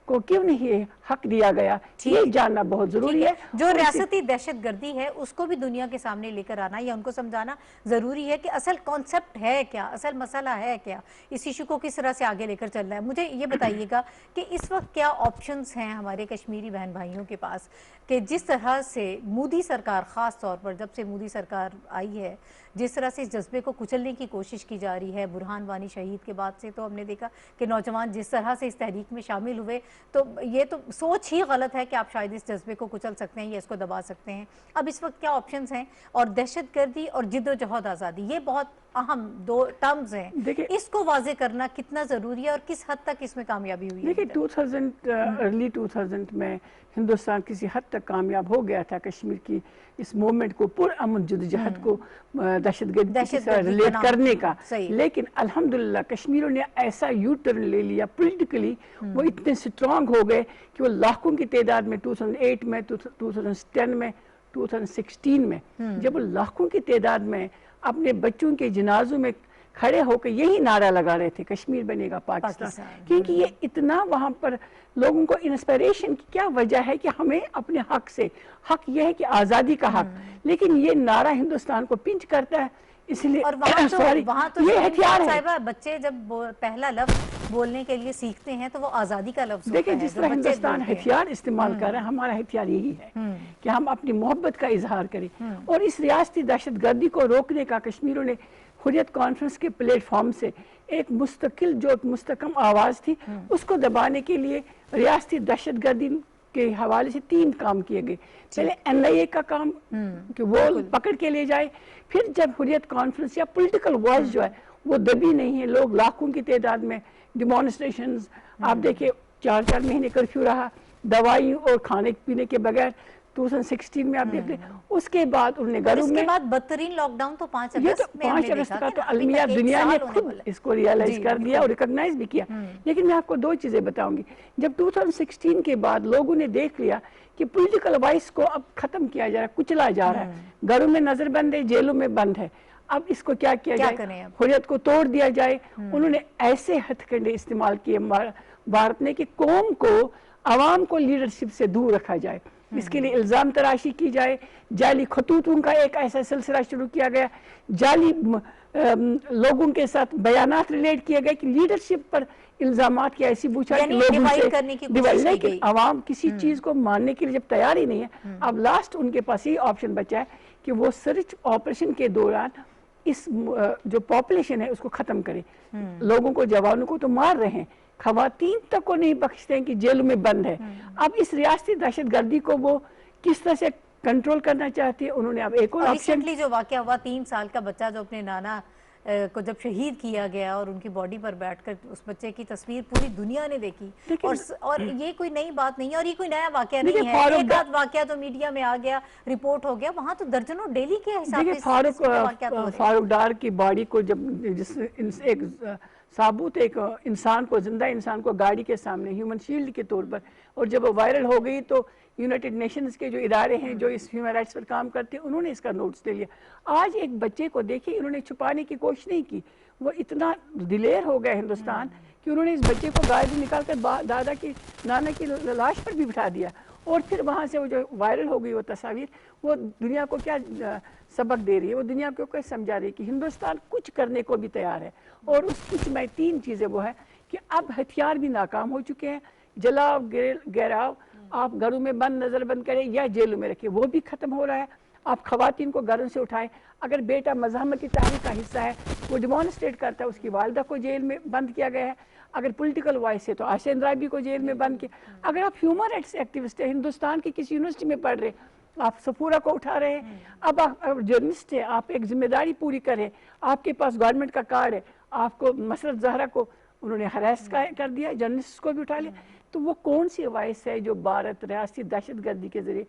کو کیوں نہیں حق دیا گیا، یہ جاننا بہت ضروری ہے. جو ریاستی دہشت گردی ہے اس کو بھی دنیا کے سامنے لے کر آنا یا ان کو سمجھانا ضروری ہے کہ اصل کانسیپٹ ہے کیا، اصل مسئلہ ہے کیا، اس ایشو کو کس طرح سے آگے لے کر چلنا ہے. مجھے یہ بتائیے گا کہ اس وقت کیا آپشنز ہیں ہمارے کشمیری بہن بھائیوں کے پاس کہ جس طرح سے مودی سرکار، خاص طور پر جب سے مودی سرکار آئی ہے، جس طرح سے اس جذبے کو کچلنے کی کوشش کی جا رہی ہے. برہان وانی شہید کے بعد سے تو ہم نے دیکھا کہ نوجوان جس طرح سے اس تحریک میں شامل ہوئے، تو یہ تو سوچ ہی غلط ہے کہ آپ شاید اس جذبے کو کچل سکتے ہیں یا اس کو دبا سکتے ہیں. اب اس وقت کیا آپشنز ہیں؟ اور دہشت گردی اور جد و جہد آزادی، یہ بہت اہم 2 ٹرمز ہیں. اس کو واضح کرنا کتنا ضروری ہے اور کس حد تک اس میں کامیابی ہوئی ہے؟ دیکھیں ارلی 2000 میں ہندوستان کسی حد تک کامیاب ہو گیا تھا کشمیر کی اس مومنٹ کو پرامن جدوجہد کو دہشت گردی سے ریلیٹ کرنے کا. لیکن الحمدللہ کشمیروں نے ایسا یو ٹرن لے لیا پولیٹیکلی، وہ اتنے سٹرانگ ہو گئے کہ وہ لاکھوں کی تعداد میں 2008 میں، 2010 میں، 2016 میں جب وہ لاکھوں کی تعداد میں अपने बच्चों के जनाजों में खड़े होकर यही नारा लगा रहे थे, कश्मीर बनेगा पाकिस्तान। क्योंकि ये इतना वहाँ पर लोगों को इंस्पिरेशन की क्या वजह है कि हमें अपने हक से, हक ये है कि आज़ादी का हक, लेकिन ये नारा हिंदुस्तान को पिंच करता है, इसलिए और वहाँ तो ये हथियार है। साहिबा, बच्चे जब पहला लफ्ज बोलने के लिए सीखते हैं तो वो आज़ादी का लफ्ज होता देखिए है। जिस तरह हिंदुस्तान हथियार इस्तेमाल कर रहा है, हमारा हथियार यही है कि हम अपनी मोहब्बत का इजहार करें। और इस रियासती दहशतगर्दी को रोकने का कश्मीरियों ने हुर्रियत कॉन्फ्रेंस के प्लेटफॉर्म से एक मुस्तकिल जो मुस्तकम आवाज़ थी उसको दबाने के लिए रियासती दहशतगर्दी के हवाले से 3 काम किए गए। पहले NIA का काम कि वो पकड़ के ले जाए, फिर जब हुर्रियत कॉन्फ्रेंस या पॉलिटिकल वॉइस जो है वो दबी नहीं है, लोग लाखों की तादाद में डिमॉन्स्ट्रेशंस, आप देखिए 4-4 महीने कर्फ्यू रहा, दवाई और खाने पीने के बगैर 2016 में आप देख लें। उसके बाद उन्होंने घरों में बाद बदतरीन लॉकडाउन तो 5 ये तो 5 अगस्त का तो अलमिया दुनिया ने खुद इसको रियलाइज कर दिया और रिकॉग्नाइज भी किया। लेकिन मैं आपको 2 चीजें बताऊंगी। जब 2016 के बाद लोगों ने देख लिया कि पॉलिटिकल वॉइस को अब खत्म किया जा रहा है, कुचला जा रहा है, घरों में नजरबंद है, जेलों में बंद है, अब इसको क्या किया जाए, हुर्रियत को तोड़ दिया जाए। उन्होंने ऐसे हथकंडे इस्तेमाल किए भारत ने कि कौम को, आवाम को लीडरशिप से दूर रखा जाए। इसके लिए इल्ज़ाम तराशी की जाए, जाली खतूतों का एक ऐसा सिलसिला शुरू किया गया, जाली लोगों के साथ बयानात रिलेट किए गए कि लीडरशिप पर इल्जामात की ऐसी बूछार लोगों से लेकिन आवाम किसी चीज को मानने के लिए जब तैयार ही नहीं है। अब लास्ट उनके पास ये ऑप्शन बचा है कि वो सर्च ऑपरेशन के दौरान इस जो पॉपुलेशन है उसको खत्म करे। लोगों को, जवानों को तो मार रहे हैं, खवातीन तक को नहीं बख्शते हैं कि जेलों में बंद है। अब इस रियासती दहशतगर्दी को वो किस तरह से कंट्रोल करना चाहती है, उन्होंने अब एक और ऑप्शन। जो वाकया हुआ 3 साल का बच्चा जो अपने नाना को जब शहीद किया गया और उनकी बॉडी पर बैठकर उस बच्चे की तस्वीर पूरी दुनिया ने देखी, और ये कोई नई बात नहीं है और ये कोई नया वाकया नहीं है। एक आध वाकया तो मीडिया में आ गया, रिपोर्ट हो गया, वहां तो दर्जनों डेली के हिसाब से फारूक डार की बॉडी को जब एक साबुत एक इंसान को, जिंदा इंसान को गाड़ी के सामने ह्यूमन शील्ड के तौर पर, और जब वो वायरल हो गई तो यूनाइटेड नेशंस के जो इदारे हैं जो इस ह्यूमन राइट्स पर काम करते हैं उन्होंने इसका नोटिस ले लिया। आज एक बच्चे को देखिए, इन्होंने छुपाने की कोशिश नहीं की, वो इतना दिलेर हो गया हिंदुस्तान कि उन्होंने इस बच्चे को गाड़ी से निकाल कर दादा की, नाना की लाश पर भी बिठा दिया, और फिर वहाँ से वो जो वायरल हो गई वो तस्वीर, वो दुनिया को क्या सबक दे रही है, वो दुनिया को क्या समझा रही है कि हिंदुस्तान कुछ करने को भी तैयार है। और उस कुछ में 3 चीज़ें वो है कि अब हथियार भी नाकाम हो चुके हैं, जलाव गिराव, आप घरों में बंद, नजर बंद करें या जेलों में रखें, वो भी खत्म हो रहा है। आप खवातीन को घरों से उठाएं, अगर बेटा मज़हमती तहरीक का हिस्सा है, वो डिमॉन्स्ट्रेट करता है, उसकी वालदा को जेल में बंद किया गया है। अगर पॉलिटिकल वॉइस है तो आशियान राबी को जेल में बंद किया। अगर आप ह्यूमन राइट्स एक्टिविस्ट हैं, हिंदुस्तान की किसी यूनिवर्सिटी में पढ़ रहे, आप सफूरा को उठा रहे हैं। अब आप जर्नलिस्ट हैं, आप एक जिम्मेदारी पूरी करें, आपके पास गवर्नमेंट का कार्ड है, आपको मसरत जहरा को उन्होंने हरास कर दिया, जर्नलिस्ट को भी उठा लिया। तो वो कौन सी वॉइस है जो भारत रियासती दहशतगर्दी के जरिए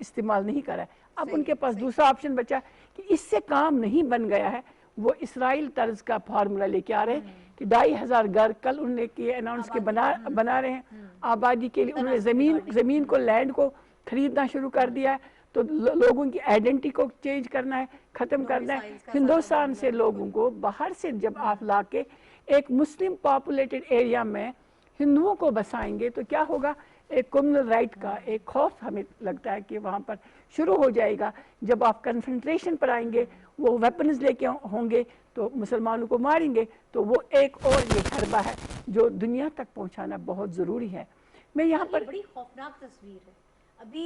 इस्तेमाल नहीं कर रहा है। अब उनके पास दूसरा ऑप्शन बचा कि इससे काम नहीं बन गया है, वो इसराइल तर्ज का फार्मूला लेके आ रहे हैं कि 2,500 घर कल उन्होंने किए अनाउंस के बना रहे हैं आबादी के लिए। उन्होंने जमीन को, लैंड को खरीदना शुरू कर दिया है। तो लोगों की आइडेंटिटी को चेंज करना है, खत्म करना है। हिंदुस्तान से लोगों को बाहर से जब आप लाके एक मुस्लिम पॉपुलेटेड एरिया में हिंदुओं को बसाएंगे तो क्या होगा, एक कम्युनल राइट का एक खौफ हमें लगता है कि वहाँ पर शुरू हो जाएगा। जब आप कन्फ्रंट्रेशन पर आएंगे, वो वेपन्स लेके होंगे तो मुसलमानों को मारेंगे, तो वो एक और ये हरबा है जो दुनिया तक पहुँचाना बहुत ज़रूरी है। मैं यहाँ पर बड़ी खौफनाक तस्वीर है। अभी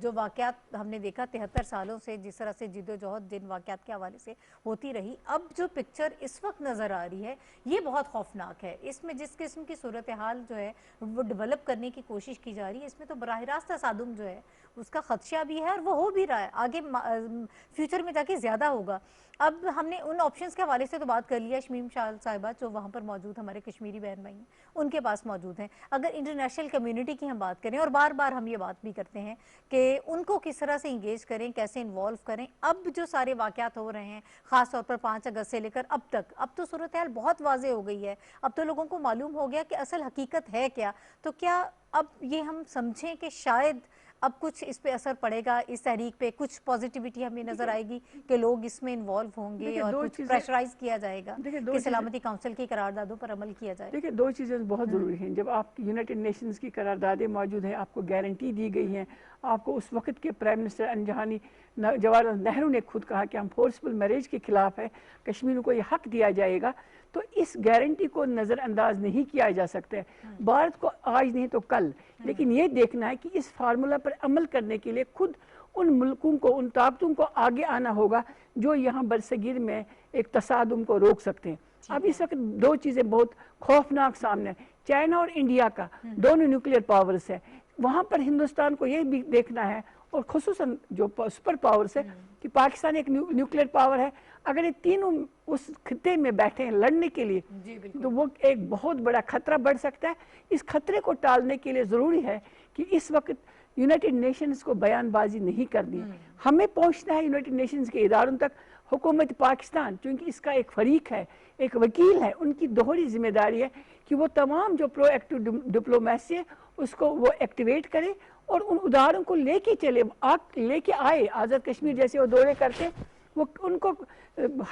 जो वाक़यात हमने देखा 73 सालों से जिस तरह से जिद्दोजहद जिन वाक़यात के हवाले से होती रही, अब जो पिक्चर इस वक्त नज़र आ रही है ये बहुत खौफनाक है। इसमें जिस किस्म की सूरत हाल जो है वो डेवलप करने की कोशिश की जा रही है, इसमें तो बराह रास्त तसादुम जो है उसका खदशा भी है और वो हो भी रहा है, आगे फ्यूचर में जाके ज़्यादा होगा। अब हमने उन ऑप्शंस के हवाले से तो बात कर लिया, शमीम शाह साहिबा जो वहाँ पर मौजूद हमारे कश्मीरी बहन भाई हैं उनके पास मौजूद हैं। अगर इंटरनेशनल कम्युनिटी की हम बात करें, और बार बार हम ये बात भी करते हैं कि उनको किस तरह से इंगेज करें, कैसे इन्वॉल्व करें। अब जो सारे वाक़यात हो रहे हैं ख़ास तौर पर 5 अगस्त से लेकर अब तक, अब तो सूरत हाल बहुत वाज़ेह हो गई है, अब तो लोगों को मालूम हो गया कि असल हकीकत है क्या। तो क्या अब ये हम समझें कि शायद اب کچھ اس پہ اثر پڑے گا اس تحریک پہ؟ کچھ پازیٹیوٹی ہمیں نظر آئے گی کہ لوگ اس میں انوالو ہوں گے اور کچھ پریشرائز کیا جائے گا کہ سلامتی کونسل کی قراردادوں پر عمل کیا جائے؟ دیکھیں دو چیزیں بہت ضروری ہیں. جب آپ کی یونائٹڈ نیشنز کی قراردادیں موجود ہیں, آپ کو گارنٹی دی گئی ہیں, آپ کو اس وقت کے پرائم منسٹر انجہانی جواہر لال نہرو نے خود کہا کہ ہم فورسفل میرج کے خلاف ہے, کشمیریوں کو یہ حق دیا جائے گا, تو اس گارنٹی کو نظر انداز نہیں کیا جا سکتا ہے. بھارت کو آج نہیں تو کل, لیکن یہ دیکھنا ہے کہ اس فارمولا پر عمل کرنے کے لیے خود ان ملکوں کو, ان طاقتوں کو آگے آنا ہوگا جو یہاں برصغیر میں ایک تصادم کو روک سکتے ہیں. اب اس وقت دو چیزیں بہت خوفناک سامنے ہیں. چائنا اور انڈیا کا دونوں نیوکلیئر پاورز ہیں. وہاں پر ہندوستان کو یہ بھی دیکھنا ہے, اور خصوصاً جو سپر پاورز ہے, کہ پاکستان ایک نیوکلیئر پاور ہے. اگر یہ تینوں اس خطے میں بیٹھے ہیں لڑنے کے لیے تو وہ ایک بہت بڑا خطرہ بڑھ سکتا ہے. اس خطرے کو ٹالنے کے لیے ضروری ہے کہ اس وقت یونائٹڈ نیشنز کو بیان بازی نہیں کرنی ہے. ہمیں پہنچنا ہے یونائٹڈ نیشنز کے اداروں تک. حکومت پاکستان چونکہ اس کا ایک فریق ہے, ایک وکیل ہے, ان کی دوہری ذمہ داری ہے کہ وہ تمام جو پرو ایکٹیو ڈپلومیسی ہے اس کو وہ ایکٹیویٹ کرے اور ان اداروں کو لے کے چلے, لے کے آئے. آزاد کشمیر جیسے وہ دورے کرتے, وہ ان کو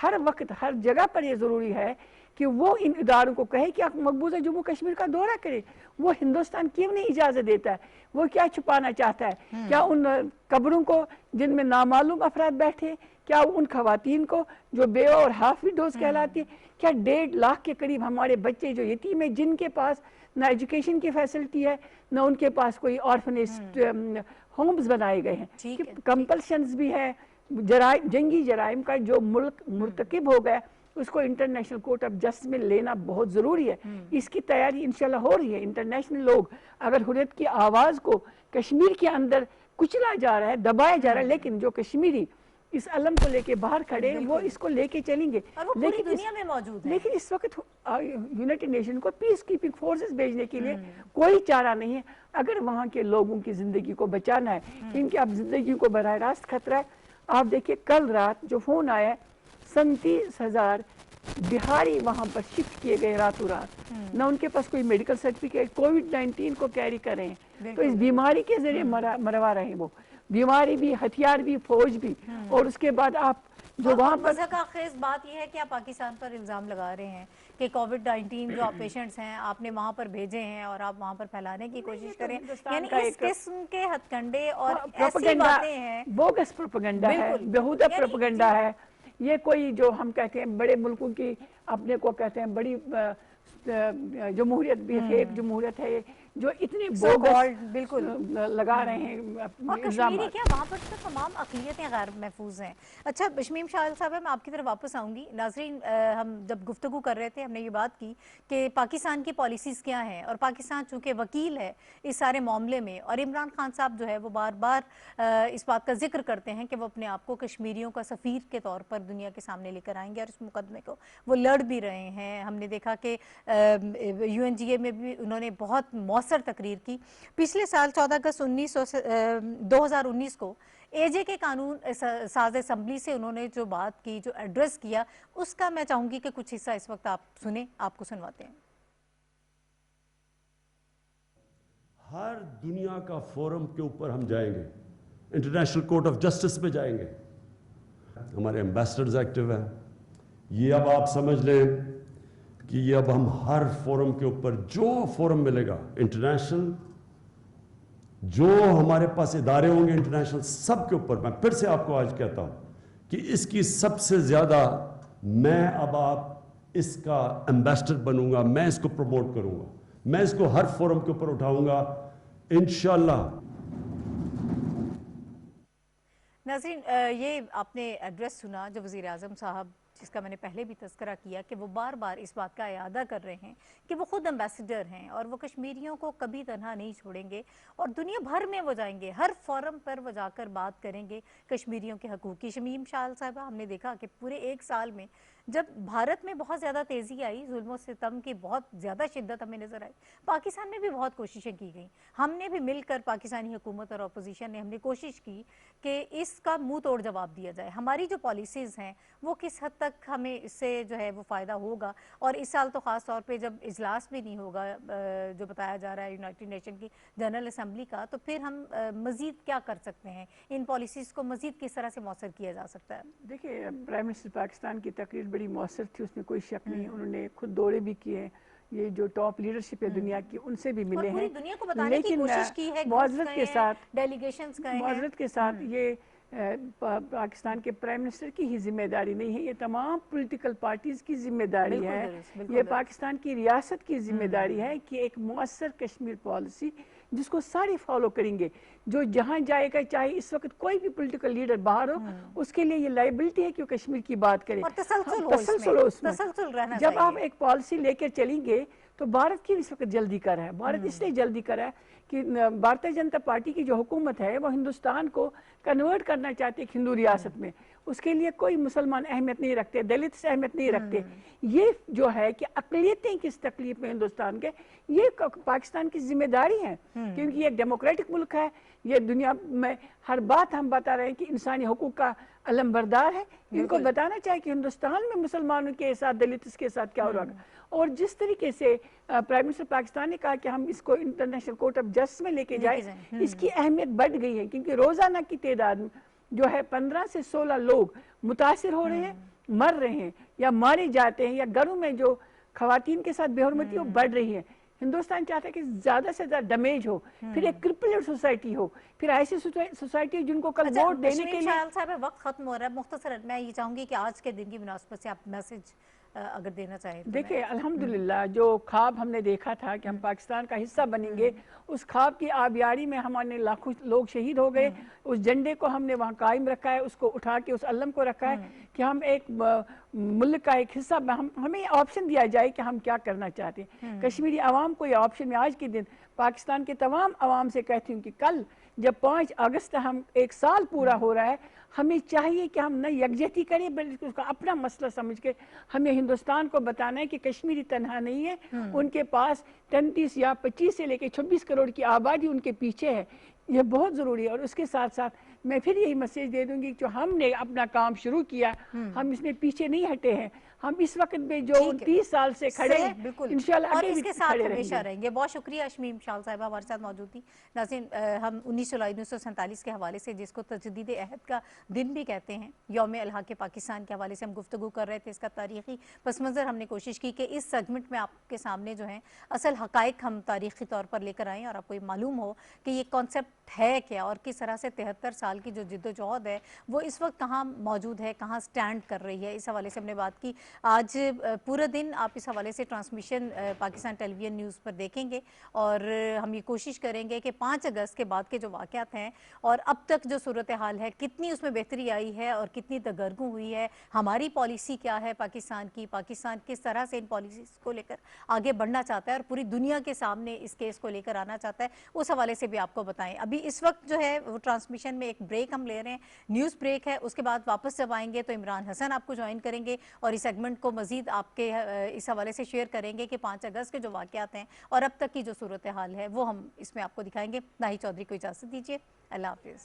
ہر وقت ہر جگہ پر یہ ضروری ہے کہ وہ ان اداروں کو کہے کہ آپ مقبوضہ جموں کشمیر کا دورہ کریں. وہ ہندوستان کیوں نہیں اجازت دیتا ہے؟ وہ کیا چھپانا چاہتا ہے؟ کیا ان قبروں کو جن میں نامعلوم افراد بیٹھے, کیا ان خواتین کو جو بیوہ اور ہاف وڈوز کہلاتی ہیں, کیا 1.5 لاکھ کے قریب ہمارے بچے جو یتیم ہیں, جن کے پاس نہ ایجوکیشن کی فیسلٹی ہے, نہ ان کے پاس کوئی آرفنیج ہومز بنائے گئے ہیں, کمپلشنز بھی ہے. جنگی جرائم کا جو ملک مرتکب ہو گیا اس کو انٹرنیشنل کورٹ آف جسٹس میں لینا بہت ضروری ہے. اس کی تیاری انشاءاللہ ہو رہی ہے. انٹرنیشنل لوگ اگر حریت کی آواز کو کشمیر کے اندر کچلا جا رہا ہے, دبایا جا رہا ہے, لیکن جو کشمیری اس علم کو لے کے باہر کھڑے ہیں وہ اس کو لے کے چلیں گے. اور وہ پوری دنیا میں موجود ہے. لیکن اس وقت یونائٹڈ نیشن کو پیس کیپنگ فورسز بھیجنے کے لیے کوئی چارہ نہیں ہے اگر وہاں کے لوگوں کی زندگی کو بچانا ہے, کیونکہ اب زندگی کو براہ راست خطرہ ہے. آپ دیکھیے کل رات جو فون آیا 37,000 بہاری وہاں پر شفٹ کیے گئے راتوں رات, نہ ان کے پاس کوئی میڈیکل سرٹیفکیٹ, کووڈ-19 کو کیری کر رہے ہیں, تو اس بیماری کے ذریعے مروا رہے ہیں. وہ بیماری بھی, ہتھیار بھی, فوج بھی, اور اس کے بعد آپ جو وہاں پر مضحکہ خیز بات یہ ہے کہ آپ پاکستان پر الزام لگا رہے ہیں کہ کووڈ-19 جو آپ پیشنٹس ہیں آپ نے وہاں پر بھیجے ہیں اور آپ وہاں پر پھیلانے کی کوشش کریں. یعنی اس قسم کے ہتھ کنڈے اور ایسی باتیں ہیں, بوگس پروپیگنڈا ہے, بیہودہ پروپیگنڈا ہے. یہ کوئی جو ہم کہتے ہیں بڑے ملکوں کی اپنے کو کہتے ہیں بڑی جمہوریت بھی ایک جمہوریت ہے جو اتنے بوگس بالکل لگا رہے ہیں اور کشمیری کیا وہاں پر تو تمام اقلیتیں غیر محفوظ ہیں. اچھا شمیم شاہل صاحب, میں آپ کی طرف واپس آؤں گی. ناظرین, ہم جب گفتگو کر رہے تھے ہم نے یہ بات کی کہ پاکستان کی پالیسیز کیا ہیں, اور پاکستان چونکہ وکیل ہے اس سارے معاملے میں, اور عمران خان صاحب جو ہے وہ بار بار اس بات کا ذکر کرتے ہیں کہ وہ اپنے آپ کو کشمیریوں کا سفیر کے طور پر دنیا کے سامنے لے کر آئیں گے, اور اس مقدمے کو وہ لڑ بھی رہے ہیں. ہم نے دیکھا کہ UNGA میں بھی انہوں نے بہت مؤثر تقریر کی. پچھلے سال 14 اگست 2019 کو AJ کے قانون ساز اسمبلی سے انہوں نے جو بات کی, جو ایڈریس کیا, اس کا میں چاہوں گی کہ کچھ حصہ اس وقت آپ سنیں. آپ کو سنواتے ہیں. ہر دنیا کا فورم کے اوپر ہم جائیں گے, انٹرنیشنل کورٹ آف جسٹس پہ جائیں گے. ہمارے ایمبیسڈرز ایکٹیو ہیں. یہ اب آپ سمجھ لیں کہ یہ اب ہم ہر فورم کے اوپر جو فورم ملے گا انٹرنیشنل, جو ہمارے پاس ادارے ہوں گے انٹرنیشنل, سب کے اوپر میں پھر سے آپ کو آج کہتا ہوں کہ اس کی سب سے زیادہ میں اب آپ اس کا ایمبیسڈر بنوں گا, میں اس کو پروموٹ کروں گا, میں اس کو ہر فورم کے اوپر اٹھاؤں گا انشاءاللہ. ناظرین, یہ آپ نے ایڈریس سنا جو وزیر اعظم صاحب, جس کا میں نے پہلے بھی تذکرہ کیا کہ وہ بار بار اس بات کا اعادہ کر رہے ہیں کہ وہ خود ایمبیسڈر ہیں اور وہ کشمیریوں کو کبھی تنہا نہیں چھوڑیں گے, اور دنیا بھر میں وہ جائیں گے, ہر فورم پر وہ جا کر بات کریں گے کشمیریوں کے حقوق کی. شمیم شاہل صاحبہ, ہم نے دیکھا کہ پورے ایک سال میں जब भारत में बहुत ज़्यादा तेज़ी आई, जुल्म और सितम की बहुत ज़्यादा शिद्दत हमें नज़र आई, पाकिस्तान में भी बहुत कोशिशें की गई। हमने भी मिलकर, पाकिस्तानी हुकूमत और अपोजिशन ने, हमने कोशिश की कि इसका मुंह तोड़ जवाब दिया जाए। हमारी जो पॉलिसीज़ हैं वो किस हद तक हमें इससे जो है वो फ़ायदा होगा, और इस साल तो ख़ास तौर पे जब इजलास भी नहीं होगा जो बताया जा रहा है यूनाइटेड नेशन की जनरल असम्बली का, तो फिर हम मज़ीद क्या कर सकते हैं, इन पॉलिसीज़ को मज़ीद किस तरह से मौसर किया जा सकता है? देखिए, प्राइम मिनिस्टर पाकिस्तान की तकरीर बड़ी मौसर थी, उसमें कोई शक नहीं। उन्होंने खुद दौरे भी किए हैं, ये जो टॉप लीडरशिप है दुनिया की, उनसे भी मिले हैं, दुनिया को बताने की कोशिश की है, मुआज़रत के साथ, डेलीगेशंस गए हैं। मुआज़रत के साथ ये पाकिस्तान के प्राइम मिनिस्टर की ही जिम्मेदारी नहीं है, ये तमाम पॉलिटिकल पार्टीज़ की जिम्मेदारी है, ये पाकिस्तान की रियासत की जिम्मेदारी है कि एक मुअस्सर कश्मीर पॉलिसी जिसको सारे फॉलो करेंगे, जो जहाँ जाएगा, चाहे इस वक्त कोई भी पॉलिटिकल लीडर बाहर हो, उसके लिए ये लाइबिलिटी है कि वो कश्मीर की बात करे, और तसलसल हो उसमें। रहना जब आप एक पॉलिसी लेकर चलेंगे, तो भारत की इस वक्त जल्दी कर रहा है, भारत इसलिए जल्दी कर रहा है कि भारतीय जनता पार्टी की जो हुकूमत है वो हिंदुस्तान को कन्वर्ट करना चाहती है हिंदू रियासत में। उसके लिए कोई मुसलमान अहमियत नहीं रखते, दलित से अहमियत नहीं रखते। ये जो है कि अक़लियतें किस तकलीफ में हिंदुस्तान के, ये पाकिस्तान की जिम्मेदारी है, क्योंकि ये एक डेमोक्रेटिक मुल्क है, ये दुनिया में हर बात हम बता रहे हैं कि इंसानी हुकूक का अलमबरदार है। इनको बताना चाहिए कि हिंदुस्तान में मुसलमानों के साथ, दलित के साथ क्या हो रहा है। और जिस तरीके से प्राइम मिनिस्टर पाकिस्तान ने कहा कि हम इसको इंटरनेशनल कोर्ट ऑफ जस्टिस में लेके जाए, इसकी अहमियत बढ़ गई है, क्योंकि रोजाना की तादाद जो है 15 से 16 लोग मुतासिर हो रहे हैं, मर रहे हैं या मारे जाते हैं, या घरों में जो खवातीन के साथ बेहरमती वो बढ़ रही है। हिंदुस्तान चाहता है कि ज्यादा से ज्यादा डैमेज हो, फिर एक क्रिपल्ड सोसाइटी हो, फिर ऐसी सोसाइटी जिनको कल वोट देने के लिए। साहब, वक्त खत्म हो रहा है, मुख्तसर मैं ये चाहूंगी कि आज के दिन की मुनासबत से आप मैसेज अगर देना चाहें तो। देखिए, अल्हम्दुलिल्लाह जो ख्वाब हमने देखा था कि हम पाकिस्तान का हिस्सा बनेंगे, उस ख्वाब की आबियारी में हमारे लाखों लोग शहीद हो गए। उस झंडे को हमने वहाँ कायम रखा है, उसको उठा के उस अल्लम को रखा है कि हम एक मुल्क का एक हिस्सा, हमें ऑप्शन दिया जाए कि हम क्या करना चाहते हैं। कश्मीरी आवाम को ये ऑप्शन, में आज के दिन पाकिस्तान के तमाम आवाम से कहती हूँ कि कल जब 5 अगस्त हम 1 साल पूरा हो रहा है, हमें चाहिए कि हम न यकजहती करें, बल्कि उसका अपना मसला समझ के हमें हिंदुस्तान को बताना है कि कश्मीरी तन्हा नहीं है, उनके पास 33 या 25 से लेकर 26 करोड़ की आबादी उनके पीछे है। ये बहुत ज़रूरी है। और उसके साथ साथ मैं फिर यही मैसेज दे दूंगी, जो हमने अपना काम शुरू किया, हम इसमें पीछे नहीं हटे हैं। हम इस वक्त में जो 30 साल से खड़े हैं, बिल्कुल इंशाल्लाह और आगे भी इसके साथ खड़े हमेशा रहेंगे। बहुत शुक्रिया शमीम शाल साहिबा हमारे साथ मौजूद थी। नाज़रीन, हम 19 जुलाई 1947 के हवाले से, जिसको तजदीद अहद का दिन भी कहते हैं, यौम अलहाक़ पाकिस्तान के हवाले से हम गुफ्तगू कर रहे थे। इसका तारीख़ी पस मंज़र हमने कोशिश की कि इस सेगमेंट में आपके सामने जो है असल हक़ाइक़ हम तारीख़ी तौर पर लेकर आएँ, और आपको ये मालूम हो कि ये कॉन्सेप्ट है क्या, और किस तरह से 73 साल की जो जिद्दोजहद है वो इस वक्त कहाँ मौजूद है, कहाँ स्टैंड कर रही है। इस हवाले से हमने बात की। आज पूरा दिन आप इस हवाले से ट्रांसमिशन पाकिस्तान टेलीविजन न्यूज़ पर देखेंगे, और हम ये कोशिश करेंगे कि 5 अगस्त के बाद के जो वाक़यात हैं और अब तक जो सूरत हाल है, कितनी उसमें बेहतरी आई है और कितनी दगरगू हुई है, हमारी पॉलिसी क्या है पाकिस्तान की, पाकिस्तान किस तरह से इन पॉलिसीज़ को लेकर आगे बढ़ना चाहता है और पूरी दुनिया के सामने इस केस को लेकर आना चाहता है, उस हवाले से भी आपको बताएं। अभी इस वक्त जो है वो ट्रांसमिशन में एक ब्रेक हम ले रहे हैं, न्यूज़ ब्रेक है। उसके बाद वापस जब आएंगे तो इमरान हसन आपको ज्वाइन करेंगे और इस सेगमेंट को मज़ीद आपके इस हवाले से शेयर करेंगे कि 5 अगस्त के जो वाक़यात हैं और अब तक की जो सूरत हाल है वो हम इसमें आपको दिखाएंगे। नाहिद चौधरी को इजाज़त दीजिए। अल्लाह हाफ़िज़।